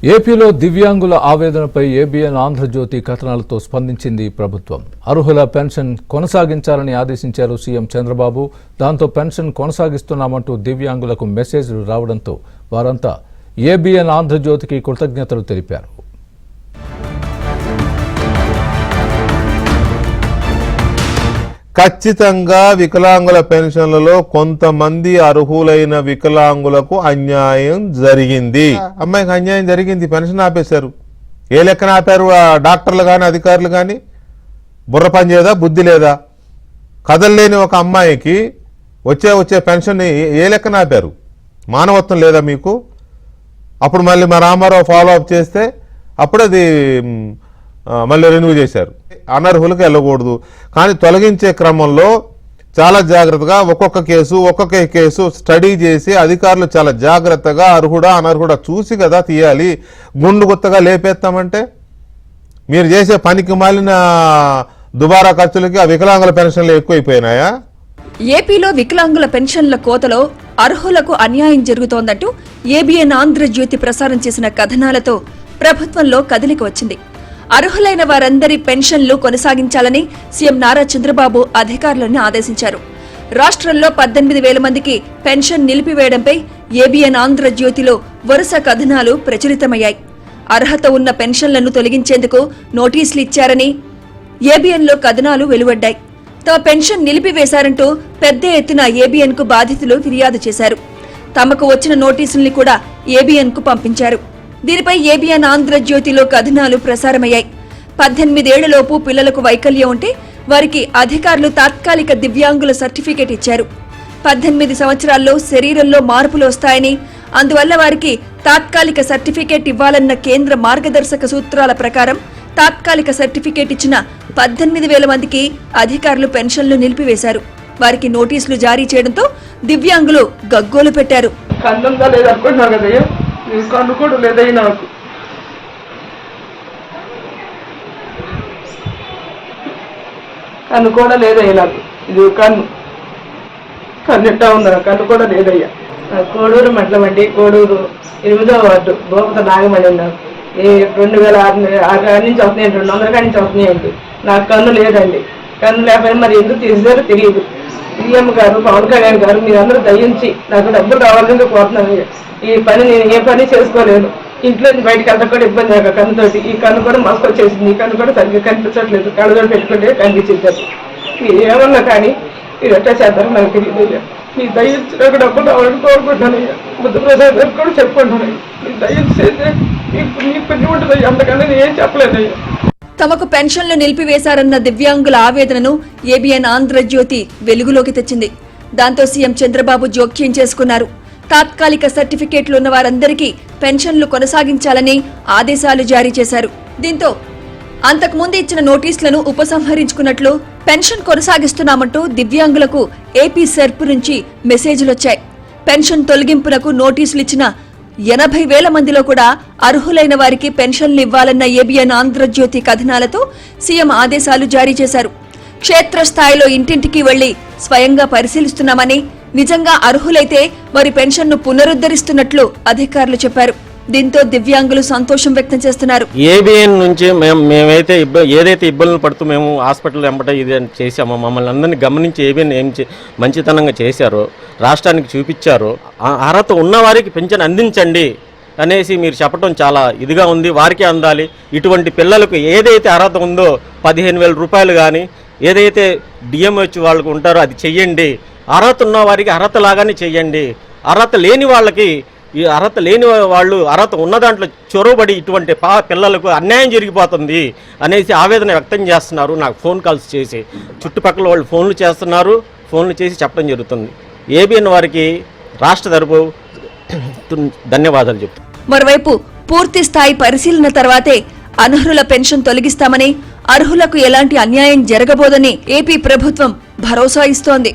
ఏపీలో దివ్యాంగుల ఆవేదనపై ఏబీఎన్ ఆంధ్రజ్యోతి కథనాలతో స్పందించింది ప్రభుత్వం. అర్హుల పెన్షన్ కొనసాగించాలని ఆదేశించారు సీఎం చంద్రబాబు. దాంతో పెన్షన్ కొనసాగిస్తున్నామంటూ దివ్యాంగులకు మెసేజ్లు రావడంతో వారంతా ఏబీఎన్ ఆంధ్రజ్యోతికి కృతజ్ఞతలు తెలిపారు. ఖచ్చితంగా వికలాంగుల పెన్షన్లలో కొంతమంది అర్హులైన వికలాంగులకు అన్యాయం జరిగింది. అమ్మాయికి అన్యాయం జరిగింది, పెన్షన్ ఆపేశారు. ఏ లెక్కన ఆపారు? డాక్టర్లు కానీ అధికారులు కానీ బుర్ర పని చేయదా, బుద్ధి లేదా? కదలలేని ఒక అమ్మాయికి వచ్చే పెన్షన్ ఏ లెక్కన ఆపారు? మానవత్వం లేదా మీకు? అప్పుడు మళ్ళీ మా రామారావు ఫాలో అప్ చేస్తే అప్పుడు అది మళ్ళీ రెన్యూ చేశారు. అనర్హులకు వెళ్ళకూడదు, కానీ తొలగించే క్రమంలో చాలా జాగ్రత్తగా ఒక్కొక్క కేసు స్టడీ చేసి అధికారులు చాలా జాగ్రత్తగా అర్హుడా అనర్హుడా చూసి కదా తీయాలి. గుండు గుత్తగా లేపేస్తామంటే మీరు చేసే పనికి మాలిన దుబారా ఖర్చులకి ఆ వికలాంగుల పెన్షన్లు ఎక్కువైపోయినాయా? ఏపీలో వికలాంగుల పెన్షన్ల కోతలో అర్హులకు అన్యాయం జరుగుతోందంటూ ఏబీఎన్ ఆంధ్రజ్యోతి ప్రసారం చేసిన కథనాలతో ప్రభుత్వంలో కదలిక వచ్చింది. అర్హులైన వారందరి పెన్షన్లు కొనసాగించాలని సీఎం నారా చంద్రబాబు అధికారులను ఆదేశించారు. రాష్ట్రంలో 18,000 మందికి పెన్షన్ నిలిపివేయడంపై ఏబీఎన్ ఆంధ్రజ్యోతిలో వరుస కథనాలు ప్రచురితమయ్యాయి. అర్హత ఉన్న పెన్షన్లను తొలగించేందుకు నోటీసులు ఇచ్చారని ఏబీఎన్లో కథనాలు వెలువడ్డాయి. తమ పెన్షన్ నిలిపివేశారంటూ పెద్ద ఎత్తున ఏబీఎన్ కు బాధితులు ఫిర్యాదు చేశారు. తమకు వచ్చిన నోటీసుల్ని కూడా ఏబీఎన్ కు పంపించారు. దీనిపై ఏబీఎన్ ఆంధ్రజ్యోతిలో కథనాలు ప్రసారమయ్యాయి. 18 ఏళ్లలోపు పిల్లలకు వైకల్యం ఉంటే వారికి అధికారులు తాత్కాలిక దివ్యాంగుల సర్టిఫికేట్ ఇచ్చారు. 18 సంవత్సరాల్లో శరీరంలో మార్పులు వస్తాయని, అందువల్ల వారికి తాత్కాలిక సర్టిఫికేట్ ఇవ్వాలన్న కేంద్ర మార్గదర్శక సూత్రాల ప్రకారం తాత్కాలిక సర్టిఫికేట్ ఇచ్చిన 18,000 మందికి అధికారులు పెన్షన్లు నిలిపివేశారు. వారికి నోటీసులు జారీ చేయడంతో దివ్యాంగులు గగ్గోలు పెట్టారు. కన్ను కూడా లేదయ్య, నాకు కన్ను కూడా లేదయ్య, నాకు ఇది కన్నుట్టా ఉందా, కన్ను కూడా లేదయ్యా. కోడూరు మండలమండి, కోడూరు 8వ వార్డు, గోపత నాగమణి. నాకు 2006 నుంచి అవుతున్నాయండి, 200 కాడి నుంచి అవుతున్నాయండి. నాకు కన్ను లేదండి. కన్ను లేకపోయినా మరి ఎందుకు తీసారో తెలియదు. సీఎం గారు, పవన్ కళ్యాణ్ గారు, మీరందరూ దయించి నాకు డబ్బులు రావాలని కోరుతున్నాను. ఈ పని నేను ఏ పని చేసుకోలేను. ఇంట్లో బయటకు వెళ్తా కూడా ఇబ్బంది నాకు కన్నుతోటి. ఈ కన్ను కూడా మోసుకొచ్చేసింది. ఈ కన్ను కూడా సరిగ్గా కనిపించట్లేదు. కళ్ళతో పెట్టుకుంటే కనిపించింది. మీరు ఏమన్నా కానీ మీరు ఎట్లా చేస్తారో నాకు తెలియదు. మీ దయించి నాకు డబ్బులు రావాలని కోరుకుంటున్నానయ్యా. బుద్ధప్రసాద్ గారు కూడా చెప్పుకుంటున్నాను. మీ దయించి చేస్తే మీకు పని ఉంటుంది. అంతకన్నా నేను ఏం చెప్పలేదయ్యా. తమకు పెన్షన్లు నిలిపివేశారన్న దివ్యాంగుల ఆవేదనను ఏబీఎన్ ఆంధ్రజ్యోతి వెలుగులోకి తెచ్చింది. దాంతో సీఎం చంద్రబాబు జోక్యం చేసుకున్నారు. తాత్కాలిక సర్టిఫికేట్లు ఉన్న వారందరికీ పెన్షన్లు కొనసాగించాలని ఆదేశాలు జారీ చేశారు. దీంతో అంతకుముందు ఇచ్చిన నోటీసులను ఉపసంహరించుకున్నట్లు, పెన్షన్ కొనసాగిస్తున్నామంటూ దివ్యాంగులకు ఏపీ సెర్ప్ నుంచి మెసేజ్లొచ్చాయి. పెన్షన్ తొలగింపునకు నోటీసులు ఇచ్చిన 80,000 మందిలో కూడా అర్హులైన వారికి పెన్షన్లు ఇవ్వాలన్న ఏబీఎన్ ఆంధ్రజ్యోతి కథనాలతో సీఎం ఆదేశాలు జారీ చేశారు. క్షేత్రస్థాయిలో ఇంటింటికి వెళ్లి స్వయంగా పరిశీలిస్తున్నామని, నిజంగా అర్హులైతే వారి పెన్షన్ను పునరుద్ధరిస్తున్నట్లు అధికారులు చెప్పారు. దీంతో దివ్యాంగులు సంతోషం వ్యక్తం చేస్తున్నారు. ఏబీఎన్ నుంచి మేమైతే ఏదైతే ఇబ్బందులు పడుతూ మేము హాస్పిటల్ వెంబట ఇది చేశామో, మమ్మల్ని అందరినీ గమనించి ఏబీఎన్ ఏం మంచితనంగా చేశారో, రాష్ట్రానికి చూపించారో, అర్హత ఉన్నవారికి పెన్షన్ అందించండి అనేసి మీరు చెప్పడం చాలా ఇదిగా ఉంది. వారికి అందాలి. ఇటువంటి పిల్లలకు ఏదైతే అర్హత ఉందో 15,000 రూపాయలు కానీ ఏదైతే డిఎంహెచ్ వాళ్ళకు ఉంటారో అది చెయ్యండి. అర్హత ఉన్న వారికి అర్హత లాగానే చెయ్యండి. అర్హత లేని వాళ్ళకి, ఈ అర్హత లేని వాళ్ళు అర్హత ఉన్న దాంట్లో చొరవబడి ఇటువంటి పిల్లలకు అన్యాయం జరిగిపోతుంది అనేసి ఆవేదన వ్యక్తం చేస్తున్నారు. నాకు ఫోన్ కాల్స్ చేసి చుట్టుపక్కల వాళ్ళు ఫోన్లు చేస్తున్నారు. ఫోన్లు చేసి చెప్పడం జరుగుతుంది. ఏబీఎన్ వారికి రాష్ట్ర తరపు ధన్యవాదాలు చెప్తాను. మరోవైపు పూర్తి స్థాయి పరిశీలన తర్వాతే అనర్హుల పెన్షన్ తొలగిస్తామని, అర్హులకు ఎలాంటి అన్యాయం జరగబోదని ఏపీ ప్రభుత్వం భరోసా ఇస్తోంది.